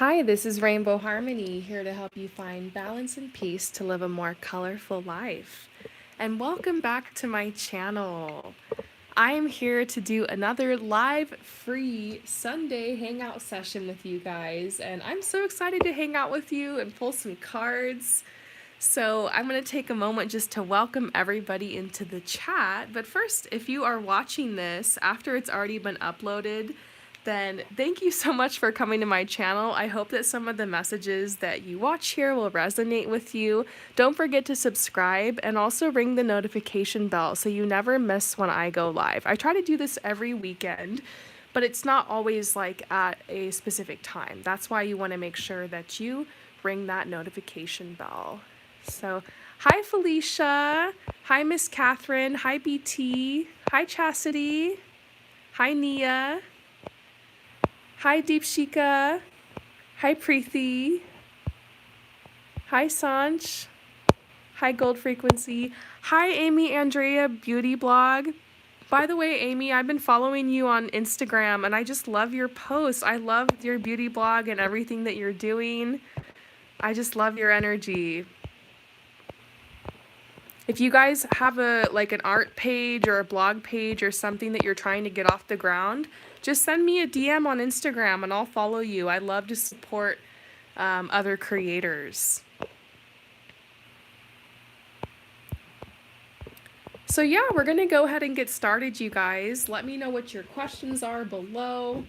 Hi, this is Rainbow Harmony, here to help you find balance and peace to live a more colorful life. And welcome back to my channel. I am here to do another live free Sunday hangout session with you guys, and I'm so excited to hang out with you and pull some cards. So, I'm going to take a moment just to welcome everybody into the chat. But first, if you are watching this after it's already been uploaded, then thank you so much for coming to my channel. I hope that some of the messages that you watch here will resonate with you. Don't forget to subscribe and also ring the notification bell so you never miss when I go live. I try to do this every weekend, but it's not always like at a specific time. That's why you want to make sure that you ring that notification bell. So, hi Felicia. Hi Miss Catherine. Hi BT. Hi Chastity. Hi Nia. Hi Deepshika. Hi Preeti. Hi Sanch. Hi Gold Frequency. Hi Amy Andrea Beauty Blog. By the way, Amy, I've been following you on Instagram and I just love your posts. I love your beauty blog and everything that you're doing. I just love your energy. If you guys have an art page or a blog page or something that you're trying to get off the ground, just send me a DM on Instagram and I'll follow you. I love to support other creators. So yeah, we're gonna go ahead and get started, you guys. Let me know what your questions are below.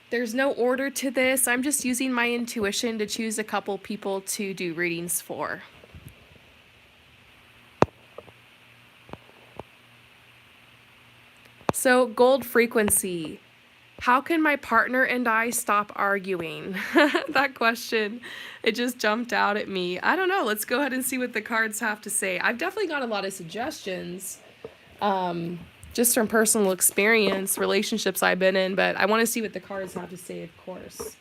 There's no order to this. I'm just using my intuition to choose a couple people to do readings for. So, gold frequency. How can my partner and I stop arguing? That question, it just jumped out at me. I don't know. Let's go ahead and see what the cards have to say. I've definitely got a lot of suggestions, just from personal experience, relationships I've been in, but I want to see what the cards have to say, of course.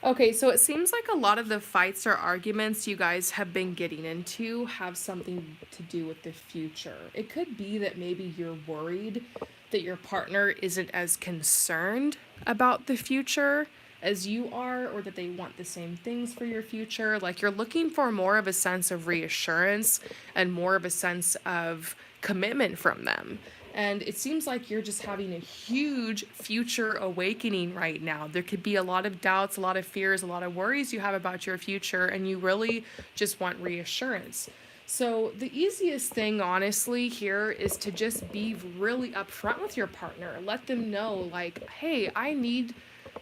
Okay, so it seems like a lot of the fights or arguments you guys have been getting into have something to do with the future. It could be that maybe you're worried that your partner isn't as concerned about the future as you are, or that they want the same things for your future. Like you're looking for more of a sense of reassurance and more of a sense of commitment from them. And it seems like you're just having a huge future awakening right now. There could be a lot of doubts, a lot of fears, a lot of worries you have about your future, and you really just want reassurance. So, the easiest thing, honestly, here is to just be really upfront with your partner. Let them know, like, hey, I need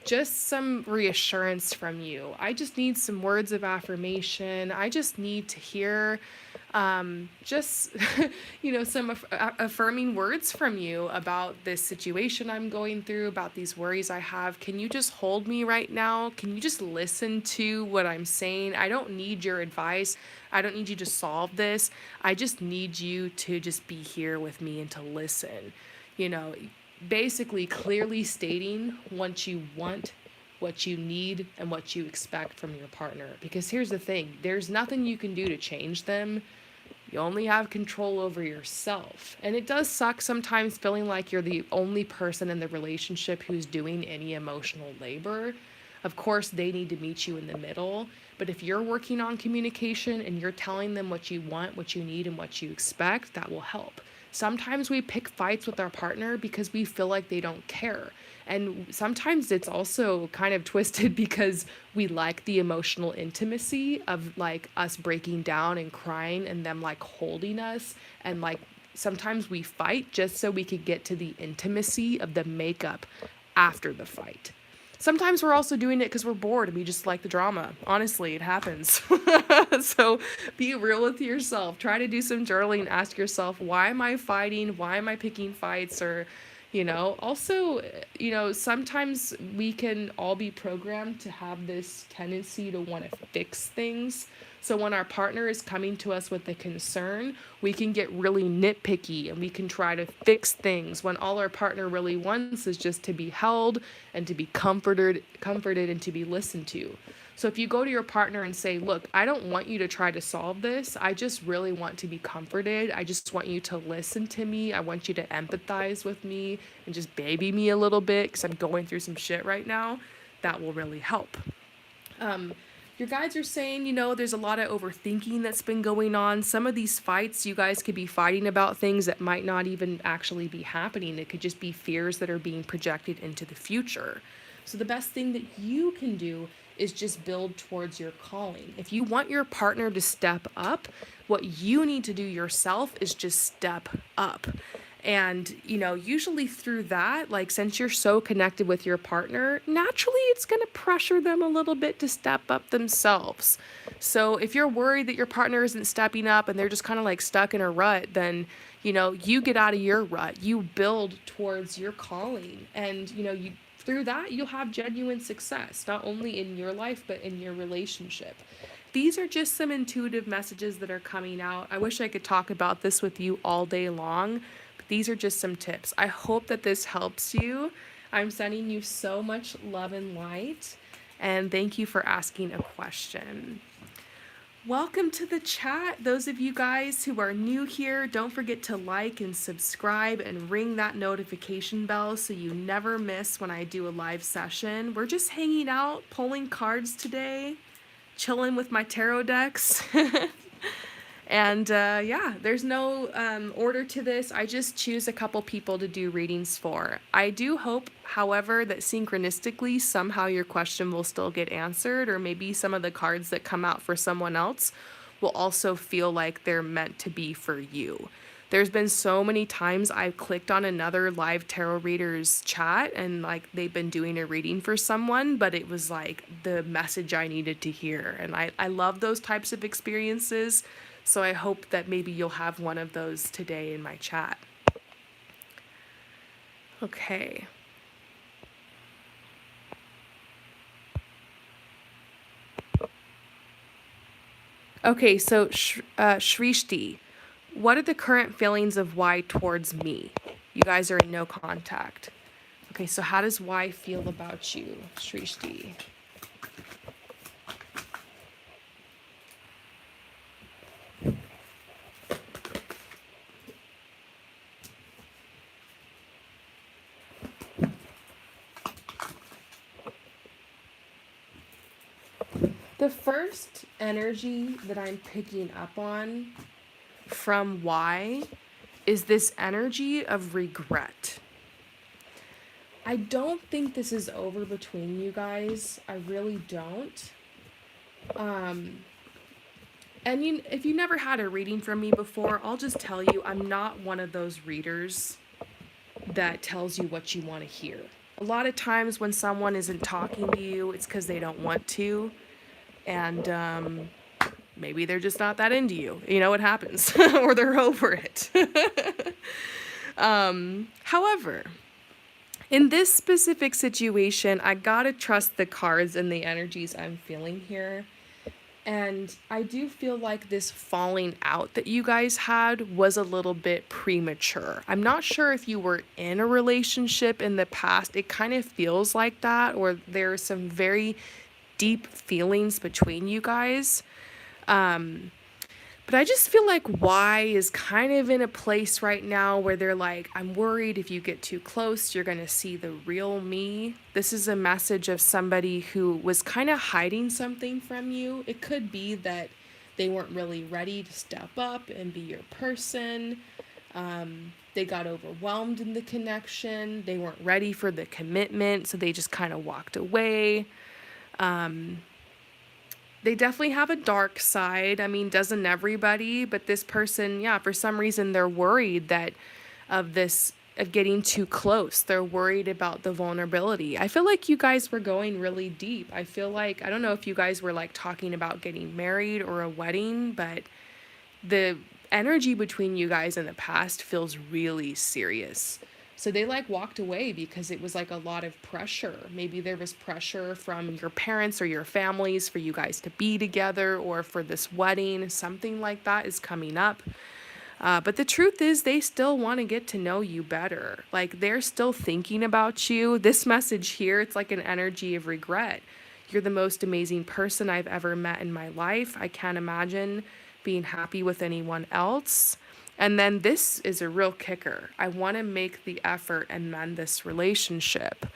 just some reassurance from you. I just need some words of affirmation. I just need to hear just some affirming words from you about this situation I'm going through, about these worries I have. Can you just hold me right now? Can you just listen to what I'm saying? I don't need your advice. I don't need you to solve this. I just need you to just be here with me and to listen. You know, basically clearly stating what you want, what you need, and what you expect from your partner. Because here's the thing, there's nothing you can do to change them. You only have control over yourself. And it does suck sometimes feeling like you're the only person in the relationship who's doing any emotional labor. Of course, they need to meet you in the middle. But if you're working on communication and you're telling them what you want, what you need, and what you expect, that will help. Sometimes we pick fights with our partner because we feel like they don't care. And sometimes it's also kind of twisted because we like the emotional intimacy of like us breaking down and crying and them like holding us. And like sometimes we fight just so we could get to the intimacy of the makeup after the fight. Sometimes we're also doing it because we're bored and we just like the drama. Honestly, it happens. So be real with yourself. Try to do some journaling. Ask yourself, why am I fighting? Why am I picking fights? Or, also, sometimes we can all be programmed to have this tendency to want to fix things So when our partner is coming to us with a concern, we can get really nitpicky and we can try to fix things when all our partner really wants is just to be held and to be comforted and to be listened to. So if you go to your partner and say, "Look, I don't want you to try to solve this. I just really want to be comforted. I just want you to listen to me. I want you to empathize with me and just baby me a little bit because I'm going through some shit right now." That will really help. Your guides are saying, there's a lot of overthinking that's been going on. Some of these fights, you guys could be fighting about things that might not even actually be happening. It could just be fears that are being projected into the future. So the best thing that you can do is just build towards your calling. If you want your partner to step up, what you need to do yourself is just step up. And, usually through that, like, since you're so connected with your partner, naturally it's going to pressure them a little bit to step up themselves. So if you're worried that your partner isn't stepping up and they're just kind of like stuck in a rut, then, you get out of your rut, you build towards your calling. And, through that, you'll have genuine success, not only in your life, but in your relationship. These are just some intuitive messages that are coming out. I wish I could talk about this with you all day long. These are just some tips. I hope that this helps you. I'm sending you so much love and light, and thank you for asking a question. Welcome to the chat. Those of you guys who are new here, don't forget to like and subscribe and ring that notification bell so you never miss when I do a live session. We're just hanging out, pulling cards today, chilling with my tarot decks. And there's no order to this. I just choose a couple people to do readings for. I do hope, however, that synchronistically somehow your question will still get answered, or maybe some of the cards that come out for someone else will also feel like they're meant to be for you. There's been so many times I've clicked on another live tarot reader's chat and like they've been doing a reading for someone, but it was like the message I needed to hear. And I love those types of experiences. So I hope that maybe you'll have one of those today in my chat. Okay. Okay, so Shrishti, what are the current feelings of Y towards me? You guys are in no contact. Okay, so how does Y feel about you, Shrishti? The first energy that I'm picking up on from Y is this energy of regret. I don't think this is over between you guys. I really don't. And if you never had a reading from me before, I'll just tell you I'm not one of those readers that tells you what you want to hear. A lot of times when someone isn't talking to you, it's because they don't want to. And maybe they're just not that into you. It happens. Or they're over it. However, in this specific situation, I gotta trust the cards and the energies I'm feeling here. And I do feel like this falling out that you guys had was a little bit premature. I'm not sure if you were in a relationship in the past. It kind of feels like that, or there are some very deep feelings between you guys. But I just feel like Y is kind of in a place right now where they're like, I'm worried if you get too close, you're going to see the real me. This is a message of somebody who was kind of hiding something from you. It could be that they weren't really ready to step up and be your person. They got overwhelmed in the connection. They weren't ready for the commitment, so they just kind of walked away. They definitely have a dark side. I mean, doesn't everybody? But this person, for some reason, they're worried of getting too close. They're worried about the vulnerability. I feel like you guys were going really deep. I feel like, I don't know if you guys were like talking about getting married or a wedding, but the energy between you guys in the past feels really serious. So they like walked away because it was like a lot of pressure. Maybe there was pressure from your parents or your families for you guys to be together, or for this wedding, something like that is coming up. But the truth is, they still want to get to know you better. Like, they're still thinking about you. This message here, it's like an energy of regret. You're the most amazing person I've ever met in my life. I can't imagine being happy with anyone else. And then this is a real kicker. I want to make the effort and mend this relationship.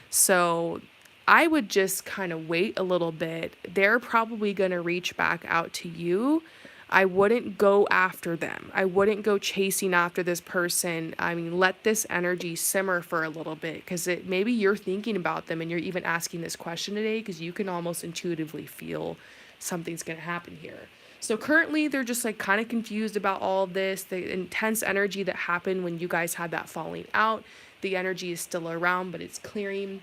So I would just kind of wait a little bit. They're probably going to reach back out to you. I wouldn't go after them. I wouldn't go chasing after this person. I mean, let this energy simmer for a little bit, because maybe you're thinking about them and you're even asking this question today because you can almost intuitively feel something's going to happen here. So currently they're just like kind of confused about all of this, the intense energy that happened when you guys had that falling out. The energy is still around, but it's clearing.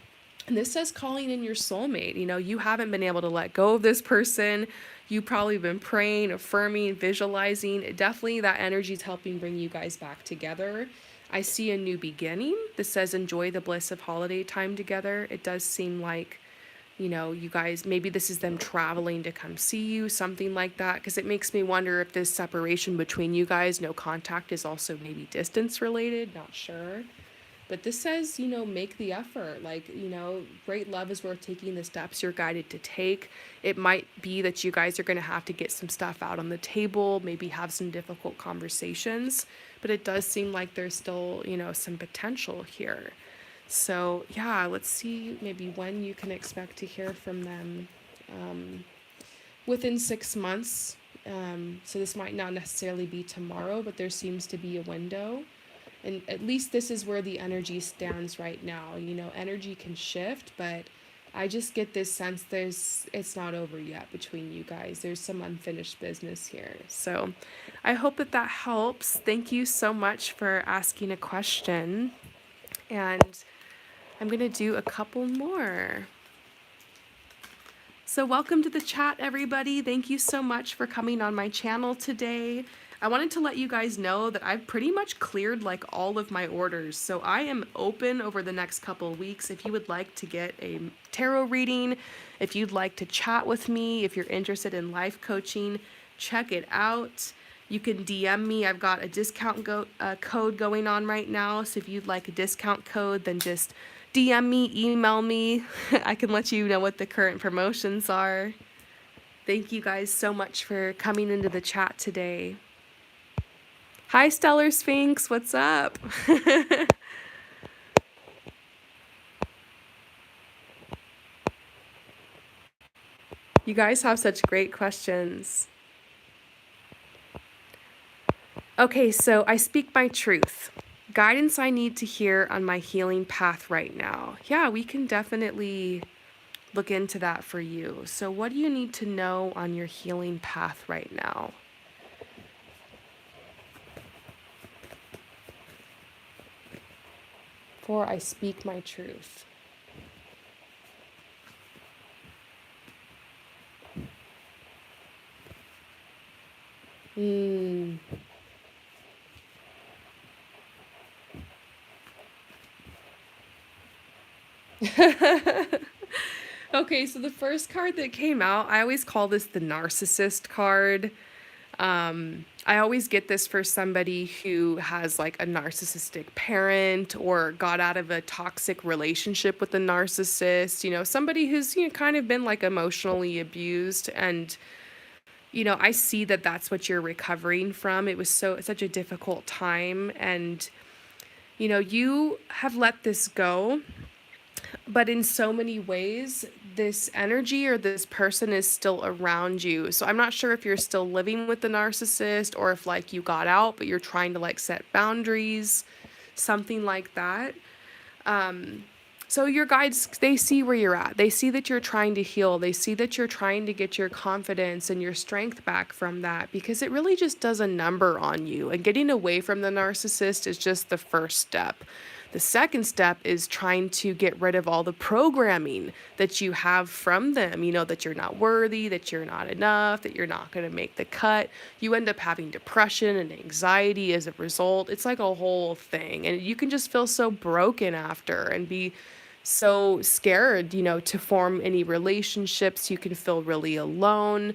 And this says calling in your soulmate. You know, you haven't been able to let go of this person. You've probably been praying, affirming, visualizing. Definitely that energy is helping bring you guys back together. I see a new beginning. This says enjoy the bliss of holiday time together. It does seem like, you know, you guys, maybe this is them traveling to come see you, something like that. Because it makes me wonder if this separation between you guys, no contact, is also maybe distance related. Not sure. But this says, you know, make the effort. Like, you know, great love is worth taking the steps you're guided to take. It might be that you guys are going to have to get some stuff out on the table, maybe have some difficult conversations. But it does seem like there's still, you know, some potential here. So, yeah, let's see maybe when you can expect to hear from them. Within 6 months. So this might not necessarily be tomorrow, but there seems to be a window. And at least this is where the energy stands right now. You know, energy can shift, but I just get this sense it's not over yet between you guys. There's some unfinished business here. So I hope that helps. Thank you so much for asking a question. And I'm going to do a couple more. So welcome to the chat, everybody. Thank you so much for coming on my channel today. I wanted to let you guys know that I've pretty much cleared like all of my orders. So I am open over the next couple of weeks. If you would like to get a tarot reading, if you'd like to chat with me, if you're interested in life coaching, check it out. You can DM me. I've got a discount code going on right now. So if you'd like a discount code, then just DM me, email me. I can let you know what the current promotions are. Thank you guys so much for coming into the chat today. Hi, Stellar Sphinx. What's up? You guys have such great questions. Okay, so I speak my truth. Guidance I need to hear on my healing path right now. Yeah, we can definitely look into that for you. So what do you need to know on your healing path right now? For I speak my truth. Okay, so the first card that came out, I always call this the narcissist card. I always get this for somebody who has like a narcissistic parent or got out of a toxic relationship with a narcissist, you know, somebody who's, you know, kind of been like emotionally abused. And, you know, I see that that's what you're recovering from. It was such a difficult time. And, you know, you have let this go. But in so many ways, this energy or this person is still around you. So I'm not sure if you're still living with the narcissist or if like you got out, but you're trying to like set boundaries, something like that. So your guides, they see where you're at. They see that you're trying to heal. They see that you're trying to get your confidence and your strength back from that, because it really just does a number on you. And getting away from the narcissist is just the first step. The second step is trying to get rid of all the programming that you have from them, that you're not worthy, that you're not enough, that you're not going to make the cut. You end up having depression and anxiety as a result. It's like a whole thing. And you can just feel so broken after and be so scared, to form any relationships. You can feel really alone.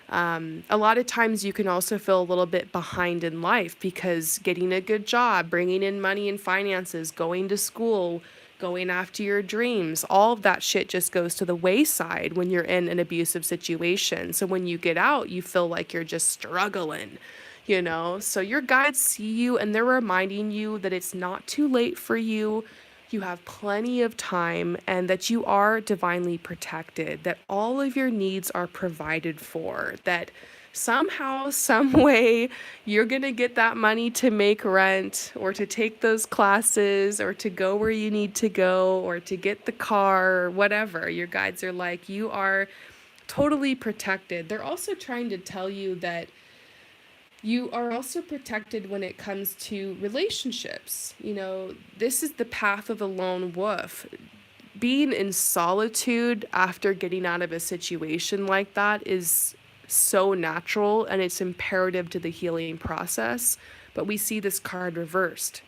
A lot of times you can also feel a little bit behind in life because getting a good job, bringing in money and finances, going to school, going after your dreams, all of that shit just goes to the wayside when you're in an abusive situation. So when you get out, you feel like you're just struggling, So your guides see you and they're reminding you that it's not too late for you. You have plenty of time and that you are divinely protected, that all of your needs are provided for, that somehow, some way, you're going to get that money to make rent or to take those classes or to go where you need to go or to get the car or whatever. Your guides are like, you are totally protected. They're also trying to tell you that you are also protected when it comes to relationships. This is the path of the lone wolf. Being in solitude after getting out of a situation like that is so natural and it's imperative to the healing process. But we see this card reversed.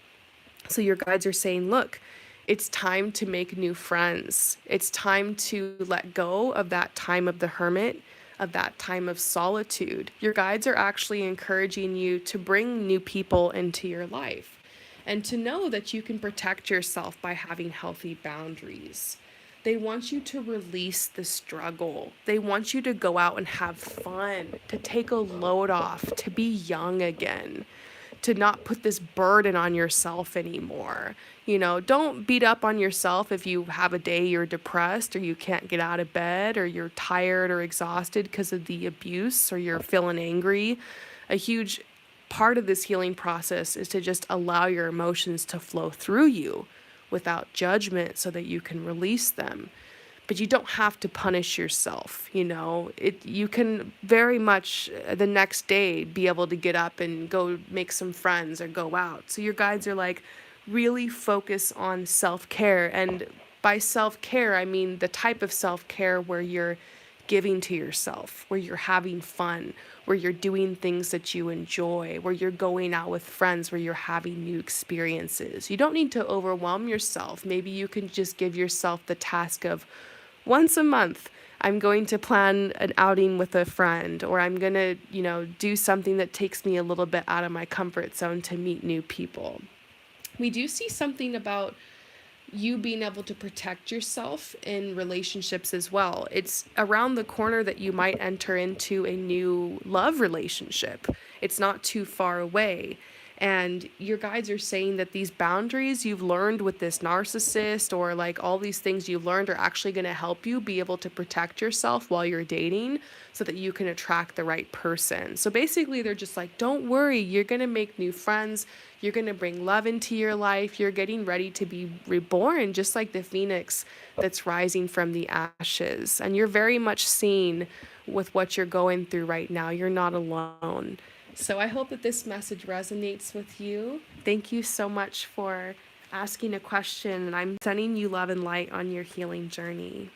So your guides are saying, look, it's time to make new friends. It's time to let go of that time of the hermit, of that time of solitude. Your guides are actually encouraging you to bring new people into your life and to know that you can protect yourself by having healthy boundaries. They want you to release the struggle. They want you to go out and have fun, to take a load off, to be young again, to not put this burden on yourself anymore. Don't beat up on yourself if you have a day you're depressed or you can't get out of bed or you're tired or exhausted because of the abuse or you're feeling angry. A huge part of this healing process is to just allow your emotions to flow through you without judgment so that you can release them. But you don't have to punish yourself, You can very much the next day be able to get up and go make some friends or go out. So your guides are like, really focus on self-care. And by self-care, I mean the type of self-care where you're giving to yourself, where you're having fun, where you're doing things that you enjoy, where you're going out with friends, where you're having new experiences. You don't need to overwhelm yourself. Maybe you can just give yourself the task of once a month, I'm going to plan an outing with a friend, or I'm going to, do something that takes me a little bit out of my comfort zone to meet new people. We do see something about you being able to protect yourself in relationships as well. It's around the corner that you might enter into a new love relationship. It's not too far away. And your guides are saying that these boundaries you've learned with this narcissist or like all these things you've learned are actually going to help you be able to protect yourself while you're dating so that you can attract the right person. So basically they're just like, don't worry, you're going to make new friends. You're going to bring love into your life. You're getting ready to be reborn, just like the phoenix that's rising from the ashes. And you're very much seen with what you're going through right now. You're not alone. So I hope that this message resonates with you. Thank you so much for asking a question, and I'm sending you love and light on your healing journey.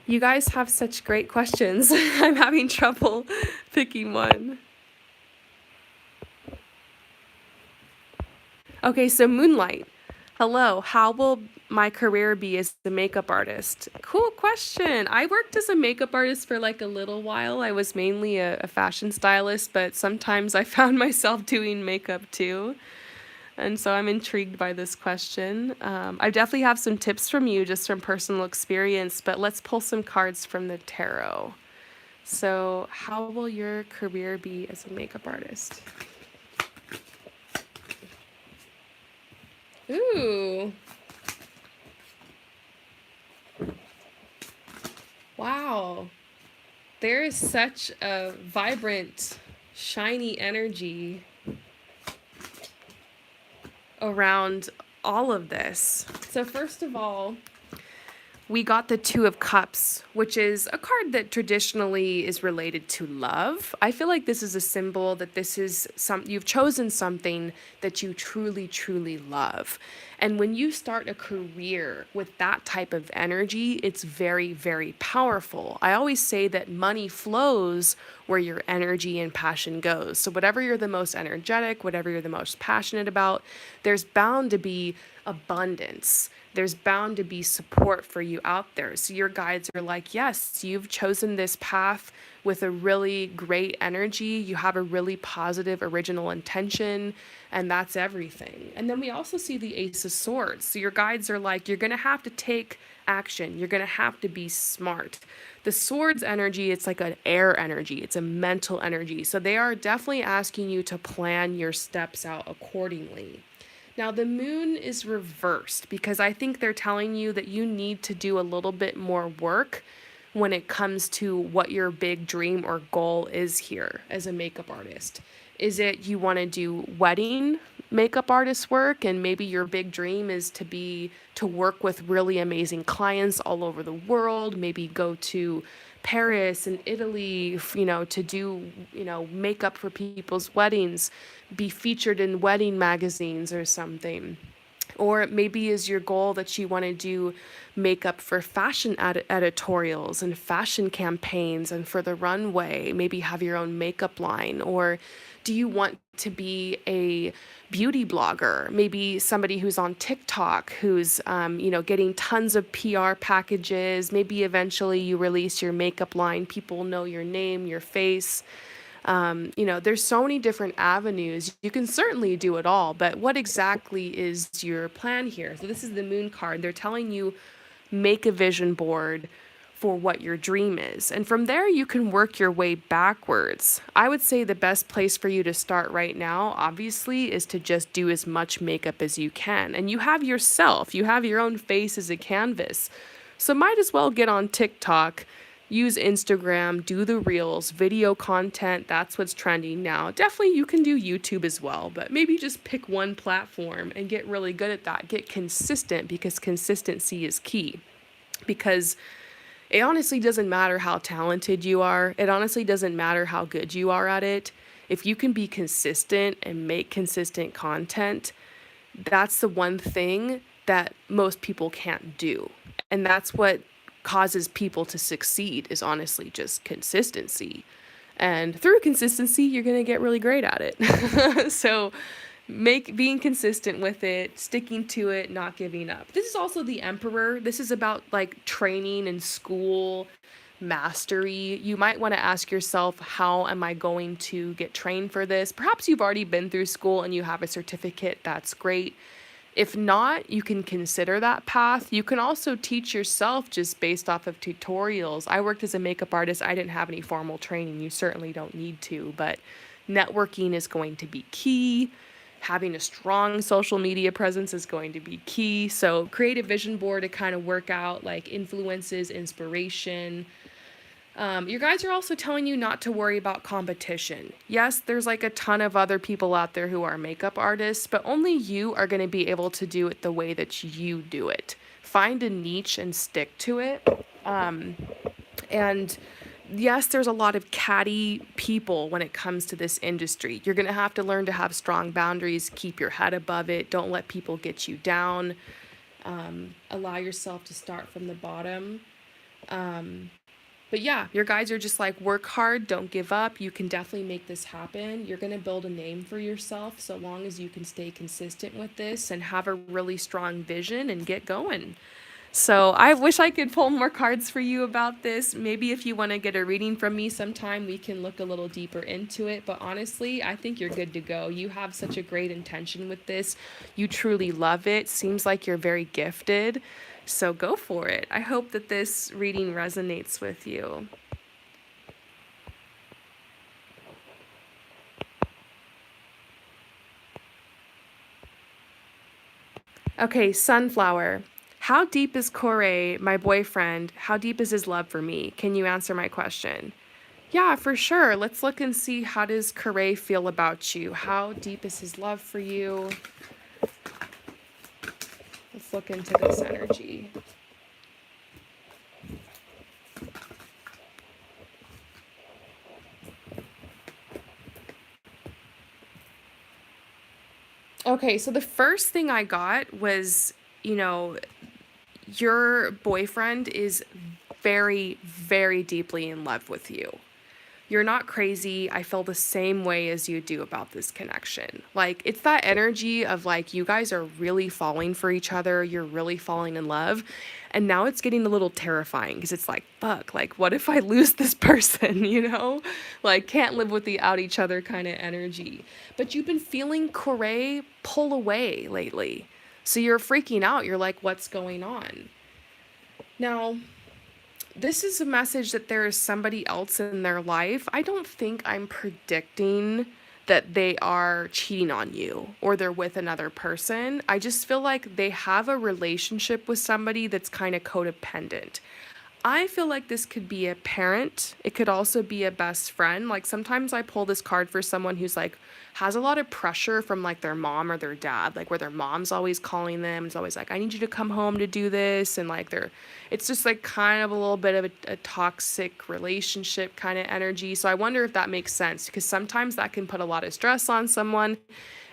You guys have such great questions. I'm having trouble picking one. Okay, so Moonlight. Hello, how will my career be as a makeup artist? Cool question. I worked as a makeup artist for like a little while. I was mainly a fashion stylist, but sometimes I found myself doing makeup too. And so I'm intrigued by this question. I definitely have some tips from you just from personal experience, but let's pull some cards from the tarot. So how will your career be as a makeup artist? Ooh. Wow. There is such a vibrant, shiny energy around all of this. So first of all, we got the Two of Cups, which is a card that traditionally is related to love. I feel like this is a symbol that this is you've chosen something that you truly, truly love. And when you start a career with that type of energy, it's very, very powerful. I always say that money flows where your energy and passion goes. So whatever you're the most energetic, whatever you're the most passionate about, there's bound to be abundance. There's bound to be support for you out there. So your guides are like, yes, you've chosen this path with a really great energy. You have a really positive original intention, and that's everything. And then we also see the Ace of Swords. So your guides are like, you're going to have to take action. You're going to have to be smart. The swords energy, it's like an air energy. It's a mental energy. So they are definitely asking you to plan your steps out accordingly. Now, the moon is reversed because I think they're telling you that you need to do a little bit more work when it comes to what your big dream or goal is here as a makeup artist. Is it you want to do wedding makeup artist work, and maybe your big dream is to work with really amazing clients all over the world, maybe go to Paris and Italy, to do, makeup for people's weddings, be featured in wedding magazines or something. Or maybe is your goal that you want to do makeup for fashion editorials and fashion campaigns and for the runway, maybe have your own makeup line? Or do you want to be a beauty blogger, maybe somebody who's on TikTok, who's, getting tons of PR packages? Maybe eventually you release your makeup line, people know your name, your face. There's so many different avenues. You can certainly do it all, but what exactly is your plan here? So this is the moon card. They're telling you make a vision board for what your dream is. And from there, you can work your way backwards. I would say the best place for you to start right now, obviously, is to just do as much makeup as you can. And you have yourself, you have your own face as a canvas. So might as well get on TikTok, use Instagram, do the reels, video content. That's what's trending now. Definitely you can do YouTube as well, but maybe just pick one platform and get really good at that. Get consistent, because consistency is key. Because it honestly doesn't matter how talented you are. It honestly doesn't matter how good you are at it. If you can be consistent and make consistent content, that's the one thing that most people can't do. And that's what causes people to succeed, is honestly just consistency. And through consistency, you're going to get really great at it. So being consistent with it, sticking to it, not giving up. This is also the Emperor. This is about like training and school, mastery. You might want to ask yourself, how am I going to get trained for this? Perhaps you've already been through school and you have a certificate. That's great. If not, you can consider that path. You can also teach yourself just based off of tutorials. I worked as a makeup artist. I didn't have any formal training. You certainly don't need to, but networking is going to be key. Having a strong social media presence is going to be key. So create a vision board to kind of work out like influences, inspiration. Your guides are also telling you not to worry about competition. Yes, there's like a ton of other people out there who are makeup artists, but only you are going to be able to do it the way that you do it. Find a niche and stick to it. And yes, there's a lot of catty people when it comes to this industry. You're going to have to learn to have strong boundaries, keep your head above it, don't let people get you down, allow yourself to start from the bottom. But yeah, your guides are just like, work hard, don't give up. You can definitely make this happen. You're going to build a name for yourself so long as you can stay consistent with this and have a really strong vision and get going. So I wish I could pull more cards for you about this. Maybe if you want to get a reading from me sometime, we can look a little deeper into it. But honestly, I think you're good to go. You have such a great intention with this. You truly love it. Seems like you're very gifted. So go for it. I hope that this reading resonates with you. Okay, Sunflower. How deep is Corey, my boyfriend? How deep is his love for me? Can you answer my question? Yeah, for sure. Let's look and see, how does Corey feel about you? How deep is his love for you? Let's look into this energy. Okay, so the first thing I got was, you know, your boyfriend is very, very deeply in love with you. You're not crazy. I feel the same way as you do about this connection. Like, it's that energy of like, you guys are really falling for each other. You're really falling in love. And now it's getting a little terrifying because it's like, fuck, like, what if I lose this person, you know? Like, can't live without each other kind of energy. But you've been feeling Corey pull away lately. So you're freaking out. You're like, what's going on? Now, this is a message that there is somebody else in their life. I don't think I'm predicting that they are cheating on you or they're with another person. I just feel like they have a relationship with somebody that's kind of codependent. I feel like this could be a parent. It could also be a best friend. Like sometimes I pull this card for someone who's like has a lot of pressure from like their mom or their dad, like where their mom's always calling them. It's always like, I need you to come home to do this. And like it's just like kind of a little bit of a toxic relationship kind of energy. So I wonder if that makes sense because sometimes that can put a lot of stress on someone.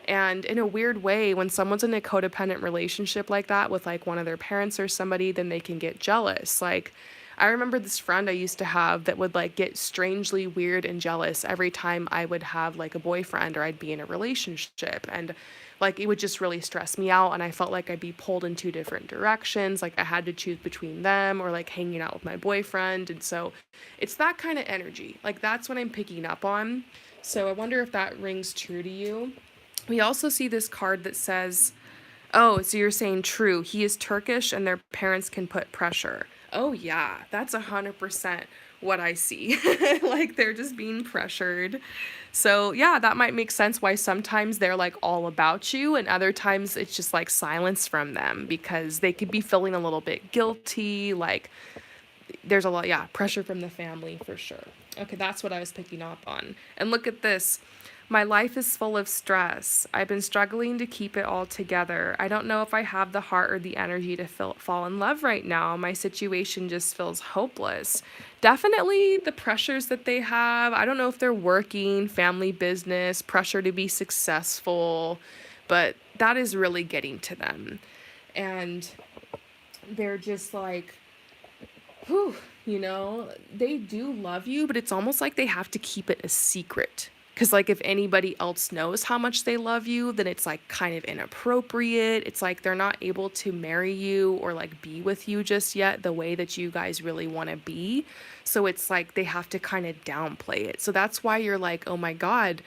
And in a weird way, when someone's in a codependent relationship like that with like one of their parents or somebody, then they can get jealous. Like, I remember this friend I used to have that would like get strangely weird and jealous every time I would have like a boyfriend or I'd be in a relationship. And like it would just really stress me out. And I felt like I'd be pulled in two different directions. Like I had to choose between them or like hanging out with my boyfriend. And so it's that kind of energy. Like that's what I'm picking up on. So I wonder if that rings true to you. We also see this card that says, oh, so you're saying true. He is Turkish and their parents can put pressure. Oh, yeah, that's 100% what I see. Like they're just being pressured. So, yeah, that might make sense why sometimes they're like all about you and other times it's just like silence from them because they could be feeling a little bit guilty. Like there's a lot, yeah, pressure from the family for sure. Okay, that's what I was picking up on. And look at this. My life is full of stress. I've been struggling to keep it all together. I don't know if I have the heart or the energy to fall in love right now. My situation just feels hopeless. Definitely the pressures that they have. I don't know if they're working, family business, pressure to be successful, but that is really getting to them. And they're just like, whew, they do love you, but it's almost like they have to keep it a secret. Because, like, if anybody else knows how much they love you, then it's, like, kind of inappropriate. It's like they're not able to marry you or, like, be with you just yet the way that you guys really want to be. So it's like they have to kind of downplay it. So that's why you're like, oh my God,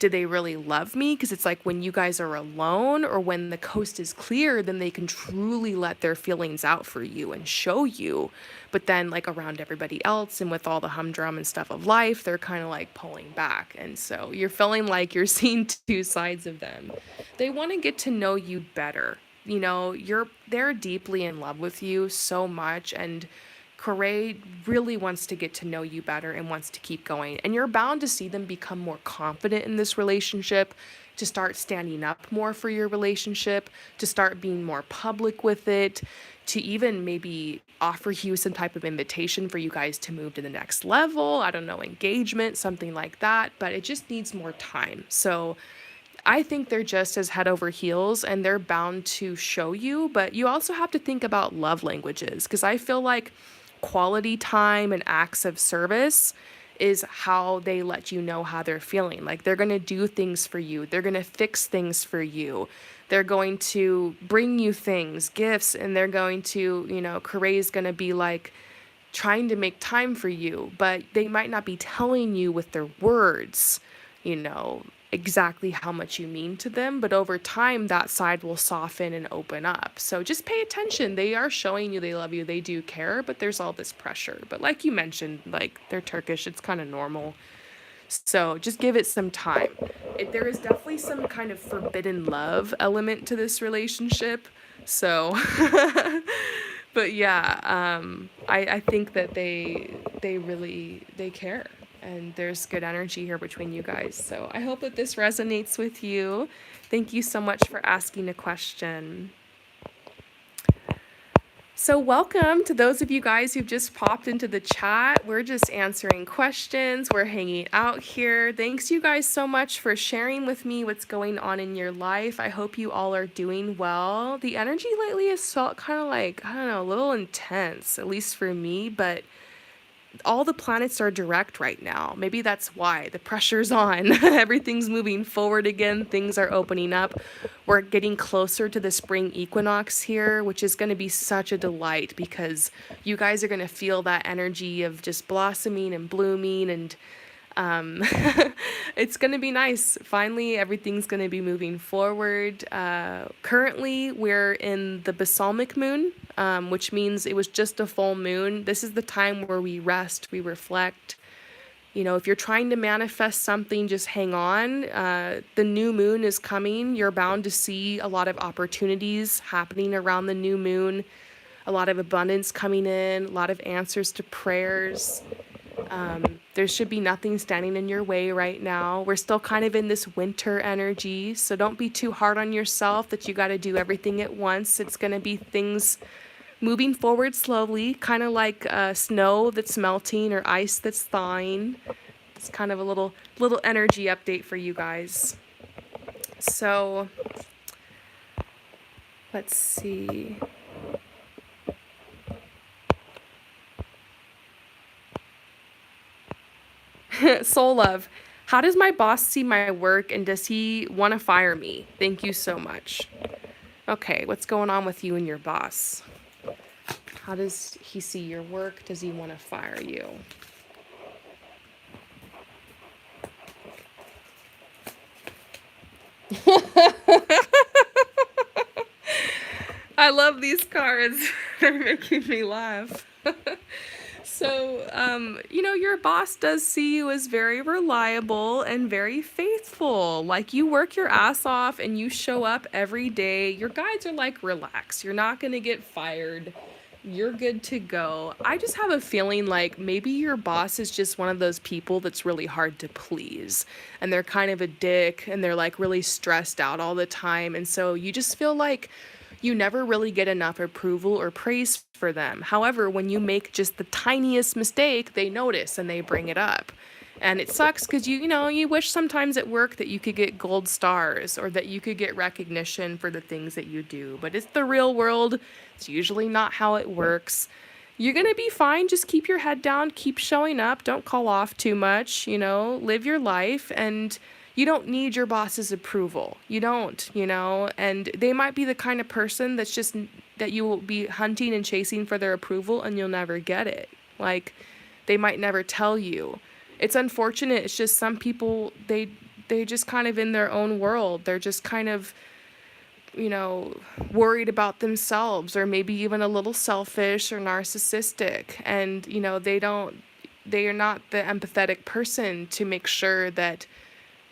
do they really love me? Because it's like when you guys are alone or when the coast is clear, then they can truly let their feelings out for you and show you. But then, like, around everybody else and with all the humdrum and stuff of life, they're kind of like pulling back. And so you're feeling like you're seeing two sides of them. They want to get to know you better. They're deeply in love with you so much. And Corey really wants to get to know you better and wants to keep going. And you're bound to see them become more confident in this relationship, to start standing up more for your relationship, to start being more public with it, to even maybe offer you some type of invitation for you guys to move to the next level. I don't know, engagement, something like that. But it just needs more time. So I think they're just as head over heels and they're bound to show you. But you also have to think about love languages because I feel like quality time and acts of service is how they let you know how they're feeling. Like they're going to do things for you. They're going to fix things for you. They're going to bring you things, gifts, and they're going to, Corey's going to be like trying to make time for you, but they might not be telling you with their words, exactly how much you mean to them, but over time that side will soften and open up. So just pay attention. They are showing you they love you, they do care, but there's all this pressure. But like you mentioned, like they're Turkish, it's kind of normal. So just give it some time. There is definitely some kind of forbidden love element to this relationship. So but yeah, I think that they care and there's good energy here between you guys. So I hope that this resonates with you. Thank you so much for asking a question. So, welcome to those of you guys who've just popped into the chat. We're just answering questions. We're hanging out here. Thanks, you guys, so much for sharing with me what's going on in your life. I hope you all are doing well. The energy lately has felt kind of like, I don't know, a little intense, at least for me, but all the planets are direct right now. Maybe that's why the pressure's on. Everything's moving forward again. Things are opening up. We're getting closer to the spring equinox here, which is going to be such a delight because you guys are going to feel that energy of just blossoming and blooming and um, it's going to be nice. Finally, everything's going to be moving forward. Currently, we're in the balsamic moon, which means it was just a full moon. This is the time where we rest, we reflect. You know, if you're trying to manifest something, just hang on. The new moon is coming. You're bound to see a lot of opportunities happening around the new moon, a lot of abundance coming in, a lot of answers to prayers. There should be nothing standing in your way right now. We're still kind of in this winter energy, so don't be too hard on yourself that you got to do everything at once. It's going to be things moving forward slowly, kind of like snow that's melting or ice that's thawing. It's kind of a little energy update for you guys. So, let's see. Soul Love, how does my boss see my work and does he want to fire me? Thank you so much. Okay, what's going on with you and your boss? How does he see your work? Does he want to fire you? I love these cards. They're making me laugh. So, your boss does see you as very reliable and very faithful. Like, you work your ass off and you show up every day. Your guides are like, relax. You're not going to get fired. You're good to go. I just have a feeling like maybe your boss is just one of those people that's really hard to please. And they're kind of a dick and they're like really stressed out all the time. And so you just feel like you never really get enough approval or praise for them. However, when you make just the tiniest mistake, they notice and they bring it up. And it sucks because you wish sometimes at work that you could get gold stars or that you could get recognition for the things that you do. But it's the real world. It's usually not how it works. You're going to be fine. Just keep your head down, keep showing up, don't call off too much, live your life, and you don't need your boss's approval. You don't, and they might be the kind of person that's just that you will be hunting and chasing for their approval and you'll never get it. Like, they might never tell you. It's unfortunate. It's just some people, they just kind of in their own world. They're just kind of, worried about themselves or maybe even a little selfish or narcissistic. And, they are not the empathetic person to make sure that,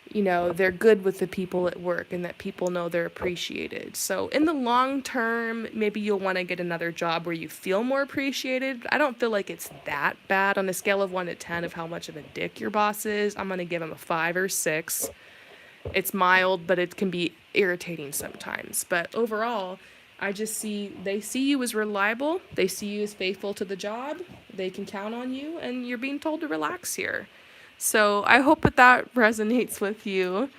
they're good with the people at work and that people know they're appreciated. So in the long term, maybe you'll want to get another job where you feel more appreciated. I don't feel like it's that bad on a scale of 1 to 10 of how much of a dick your boss is. I'm going to give him a 5 or 6. It's mild, but it can be irritating sometimes. But overall, they see you as reliable. They see you as faithful to the job. They can count on you, and you're being told to relax here. So I hope that resonates with you.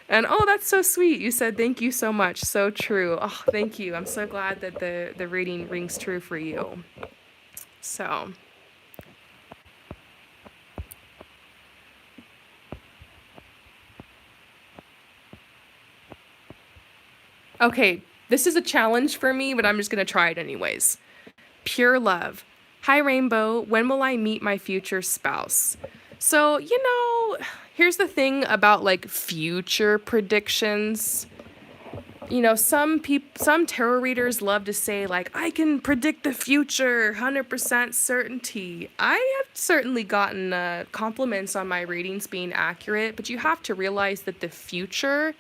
And oh, that's so sweet. You said thank you so much. So true. Oh, thank you. I'm so glad that the reading rings true for you. So. Okay, this is a challenge for me, but I'm just going to try it anyways. Pure love. Hi, Rainbow. When will I meet my future spouse? So, here's the thing about like future predictions. Some tarot readers love to say like, I can predict the future, 100% certainty. I have certainly gotten compliments on my readings being accurate, but you have to realize that the future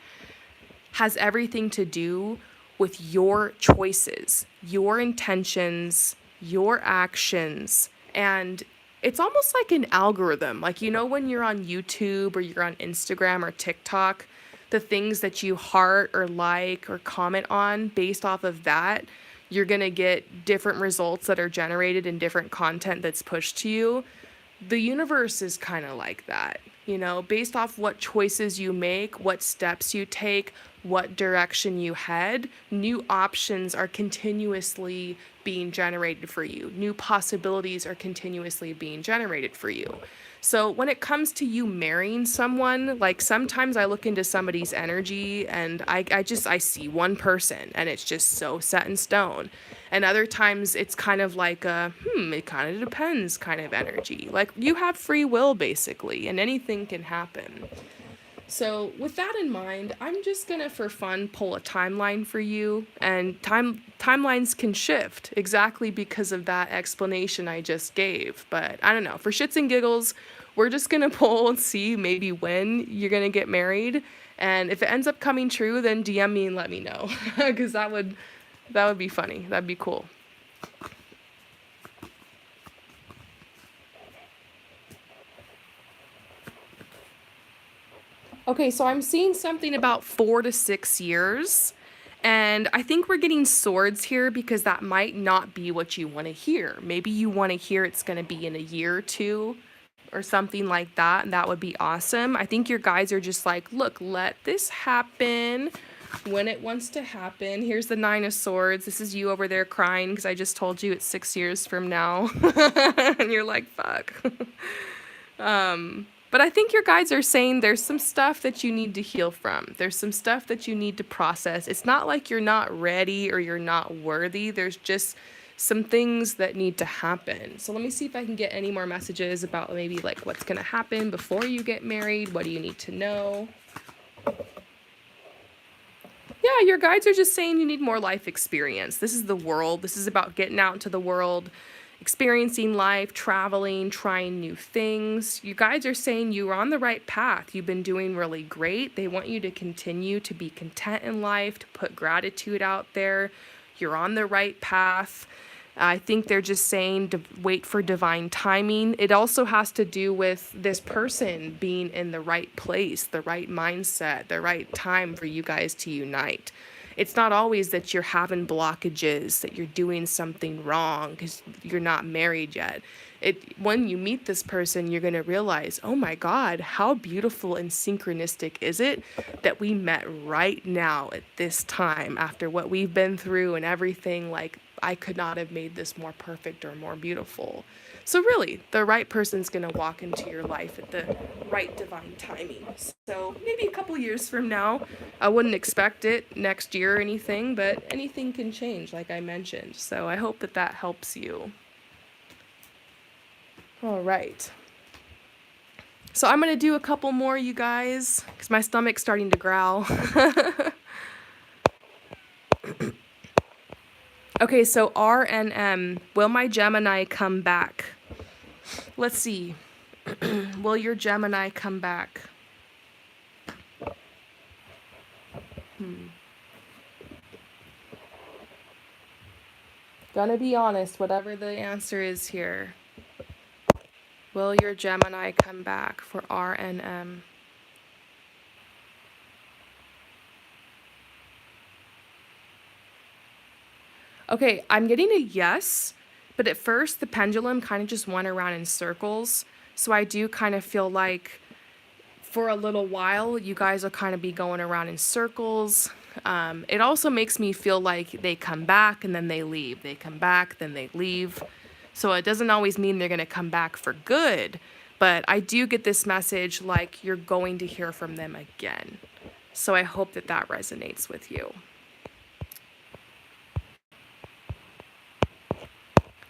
has everything to do with your choices, your intentions, your actions, and it's almost like an algorithm. Like, when you're on YouTube or you're on Instagram or TikTok, the things that you heart or like or comment on based off of that, you're going to get different results that are generated and different content that's pushed to you. The universe is kind of like that, you know, based off what choices you make, what steps you take, what direction you head, new options are continuously being generated for you. New possibilities are continuously being generated for you. So when it comes to you marrying someone, like sometimes I look into somebody's energy and I see one person and it's just so set in stone. And other times it's kind of like a, it kind of depends kind of energy. Like you have free will basically, and anything can happen. So with that in mind, I'm just gonna, for fun, pull a timeline for you, and timelines can shift exactly because of that explanation I just gave. But I don't know, for shits and giggles, we're just gonna pull and see maybe when you're gonna get married, and if it ends up coming true, then DM me and let me know, because that would be funny. That'd be cool. Okay, so I'm seeing something about 4 to 6 years. And I think we're getting swords here because that might not be what you want to hear. Maybe you want to hear it's going to be in a year or two or something like that. And that would be awesome. I think your guys are just like, look, let this happen when it wants to happen. Here's the 9 of Swords. This is you over there crying because I just told you it's 6 years from now. And you're like, fuck. But I think your guides are saying there's some stuff that you need to heal from. There's some stuff that you need to process. It's not like you're not ready or you're not worthy. There's just some things that need to happen. So let me see if I can get any more messages about maybe like what's going to happen before you get married. What do you need to know? Yeah, your guides are just saying you need more life experience. This is the world. This is about getting out into the world, experiencing life, traveling, trying new things. You guys are saying you're on the right path. You've been doing really great. They want you to continue to be content in life, to put gratitude out there. You're on the right path. I think they're just saying to wait for divine timing. It also has to do with this person being in the right place, the right mindset, the right time for you guys to unite. It's not always that you're having blockages, that you're doing something wrong because you're not married yet. When you meet this person, you're going to realize, oh my God, how beautiful and synchronistic is it that we met right now at this time after what we've been through and everything. Like, I could not have made this more perfect or more beautiful. So really, the right person's going to walk into your life at the right divine timing. So maybe a couple years from now, I wouldn't expect it next year or anything, but anything can change, like I mentioned. So I hope that that helps you. All right. So I'm going to do a couple more, you guys, because my stomach's starting to growl. Okay, so R and M. Will my Gemini come back? Let's see. Will your Gemini come back? Gonna be honest, whatever the answer is here. Will your Gemini come back for R and M? Okay, I'm getting a yes, but at first the pendulum kind of just went around in circles. So I do kind of feel like for a little while, you guys will kind of be going around in circles. It also makes me feel like they come back and then they leave. They come back, then they leave. So it doesn't always mean they're going to come back for good. But I do get this message like you're going to hear from them again. So I hope that that resonates with you.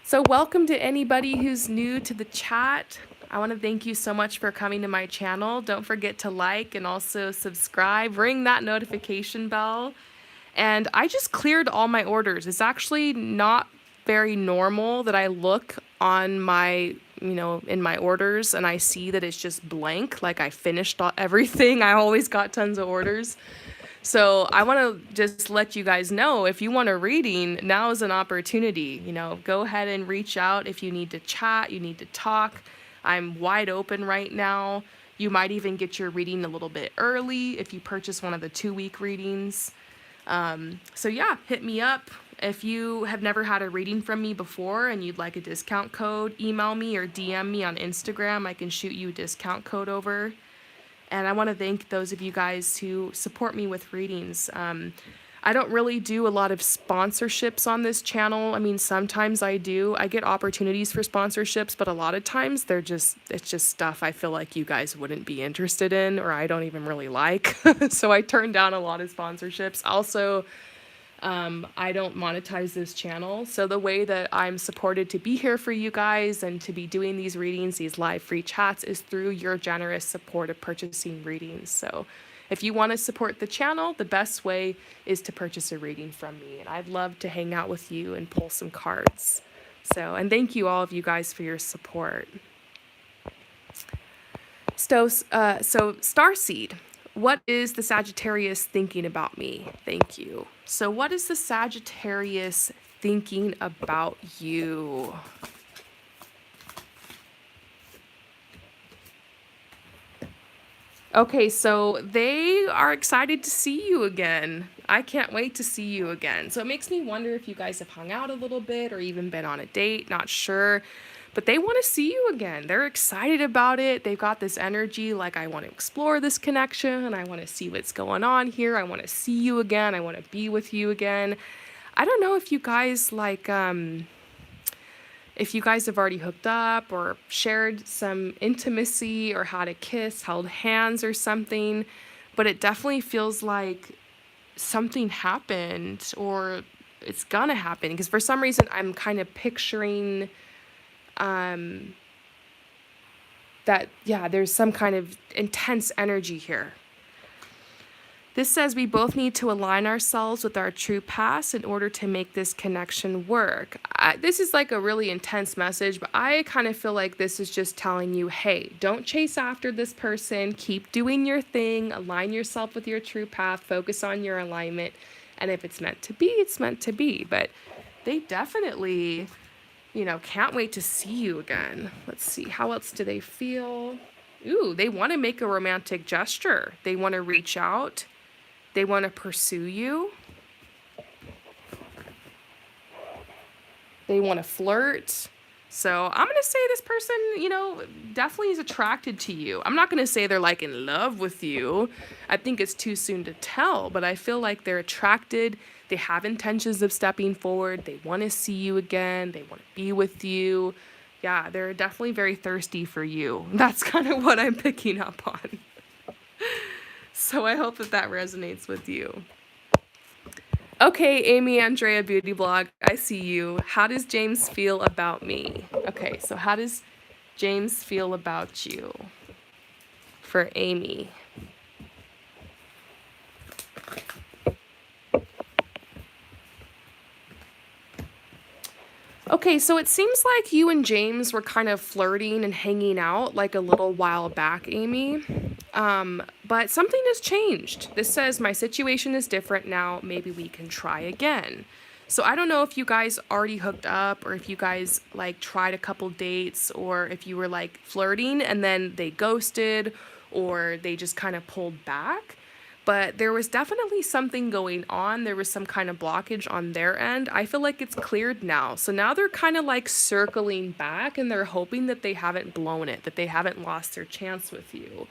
So welcome to anybody who's new to the chat. I want to thank you so much for coming to my channel. Don't forget to like and also subscribe. Ring that notification bell. And I just cleared all my orders. It's actually not very normal that I look on my, in my orders and I see that it's just blank, like I finished everything. I always got tons of orders. So I want to just let you guys know, if you want a reading, now is an opportunity. Go ahead and reach out if you need to chat, you need to talk. I'm wide open right now. You might even get your reading a little bit early if you purchase one of the 2-week readings. So yeah, hit me up. If you have never had a reading from me before and you'd like a discount code, email me or DM me on Instagram. I can shoot you a discount code over. And I want to thank those of you guys who support me with readings. I don't really do a lot of sponsorships on this channel. I mean, sometimes I do. I get opportunities for sponsorships, but a lot of times it's just stuff I feel like you guys wouldn't be interested in, or I don't even really like. So I turn down a lot of sponsorships. Also, I don't monetize this channel. So the way that I'm supported to be here for you guys and to be doing these readings, these live free chats, is through your generous support of purchasing readings. So if you want to support the channel, the best way is to purchase a reading from me. And I'd love to hang out with you and pull some cards. So, and thank you all of you guys for your support. So Starseed, what is the Sagittarius thinking about me? Thank you. So what is the Sagittarius thinking about you? Okay, so they are excited to see you again. I can't wait to see you again. So it makes me wonder if you guys have hung out a little bit or even been on a date, not sure. But they want to see you again. They're excited about it. They've got this energy like, I want to explore this connection. I want to see what's going on here. I want to see you again. I want to be with you again. I don't know if you guys if you guys have already hooked up or shared some intimacy or had a kiss, held hands or something, but it definitely feels like something happened or it's gonna happen, because for some reason I'm kind of picturing that, yeah, there's some kind of intense energy here. This says we both need to align ourselves with our true past in order to make this connection work. This is like a really intense message, but I kind of feel like this is just telling you, hey, don't chase after this person. Keep doing your thing. Align yourself with your true path. Focus on your alignment. And if it's meant to be, it's meant to be. But they definitely, can't wait to see you again. Let's see. How else do they feel? Ooh, they want to make a romantic gesture. They want to reach out. They want to pursue you. They want to flirt. So I'm going to say this person, definitely is attracted to you. I'm not going to say they're like in love with you. I think it's too soon to tell, but I feel like they're attracted. They have intentions of stepping forward. They want to see you again. They want to be with you. Yeah, they're definitely very thirsty for you. That's kind of what I'm picking up on. So I hope that resonates with you. Okay, Amy Andrea Beauty Blog, I see you. How does James feel about me? Okay, so how does James feel about you? For Amy. Okay, so it seems like you and James were kind of flirting and hanging out like a little while back, Amy. But something has changed. This says my situation is different now. Maybe we can try again. So I don't know if you guys already hooked up or if you guys like tried a couple dates or if you were like flirting and then they ghosted or they just kind of pulled back. But there was definitely something going on. There was some kind of blockage on their end. I feel like it's cleared now. So now they're kind of like circling back and they're hoping that they haven't blown it, that they haven't lost their chance with you.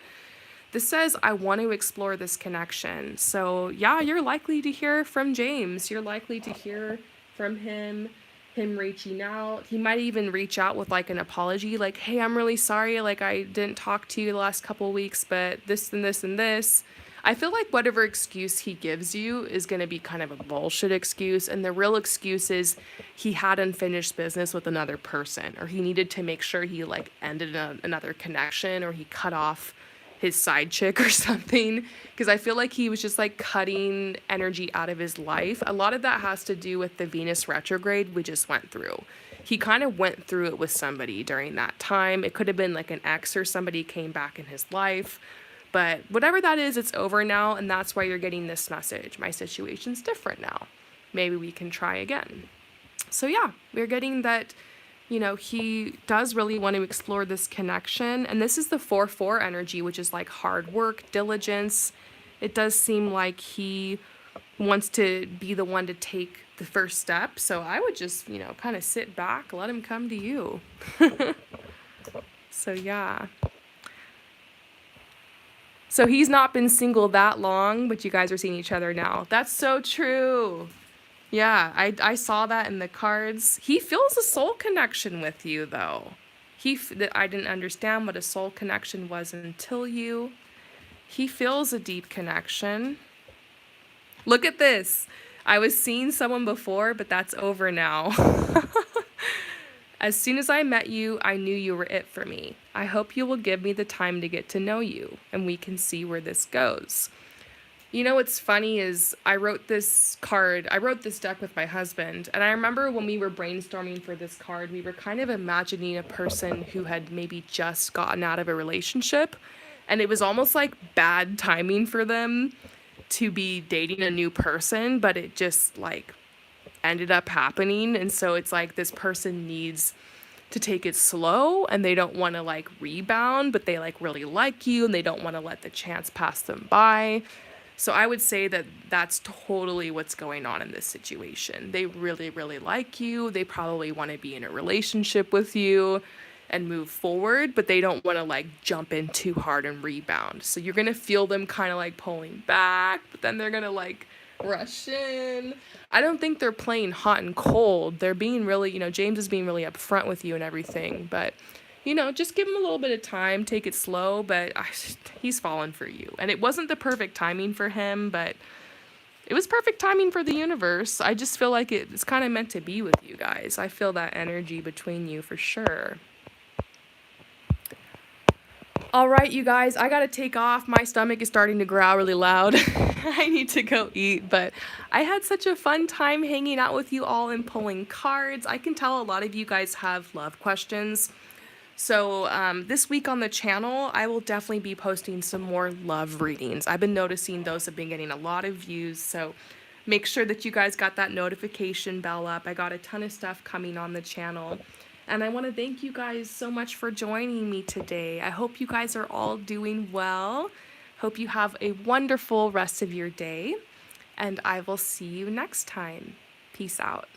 This says, I want to explore this connection. So yeah, you're likely to hear from James. You're likely to hear from him reaching out. He might even reach out with like an apology, like, hey, I'm really sorry. Like I didn't talk to you the last couple of weeks, but this and this and this. I feel like whatever excuse he gives you is going to be kind of a bullshit excuse. And the real excuse is he had unfinished business with another person, or he needed to make sure he like ended another connection, or he cut off his side chick or something, because I feel like he was just like cutting energy out of his life. A lot of that has to do with the Venus retrograde we just went through. He kind of went through it with somebody during that time. It could have been like an ex or somebody came back in his life, but whatever that is, it's over now, and that's why you're getting this message. My situation's different now. Maybe we can try again. So yeah, we're getting that, he does really want to explore this connection. And this is the 4-4 energy, which is like hard work, diligence. It does seem like he wants to be the one to take the first step. So I would just, kind of sit back, let him come to you. So yeah. So he's not been single that long, but you guys are seeing each other now. That's so true. Yeah, I saw that in the cards. He feels a soul connection with you, though. I didn't understand what a soul connection was until you. He feels a deep connection. Look at this. I was seeing someone before, but that's over now. As soon as I met you, I knew you were it for me. I hope you will give me the time to get to know you, and we can see where this goes. You know what's funny is I wrote this deck with my husband, and I remember when we were brainstorming for this card, we were kind of imagining a person who had maybe just gotten out of a relationship, and it was almost like bad timing for them to be dating a new person, but it just like ended up happening. And so it's like this person needs to take it slow, and they don't want to like rebound, but they like really like you and they don't want to let the chance pass them by. So I would say that that's totally what's going on in this situation. They really, really like you. They probably want to be in a relationship with you and move forward, but they don't want to like jump in too hard and rebound. So you're going to feel them kind of like pulling back, but then they're going to like rush in. I don't think they're playing hot and cold. They're being really, James is being really upfront with you and everything, but just give him a little bit of time, take it slow, but he's fallen for you. And it wasn't the perfect timing for him, but it was perfect timing for the universe. I just feel like it's kind of meant to be with you guys. I feel that energy between you for sure. All right, you guys, I gotta take off. My stomach is starting to growl really loud. I need to go eat, but I had such a fun time hanging out with you all and pulling cards. I can tell a lot of you guys have love questions. So this week on the channel, I will definitely be posting some more love readings. I've been noticing those have been getting a lot of views, so make sure that you guys got that notification bell up. I got a ton of stuff coming on the channel. And I want to thank you guys so much for joining me today. I hope you guys are all doing well. Hope you have a wonderful rest of your day. And I will see you next time. Peace out.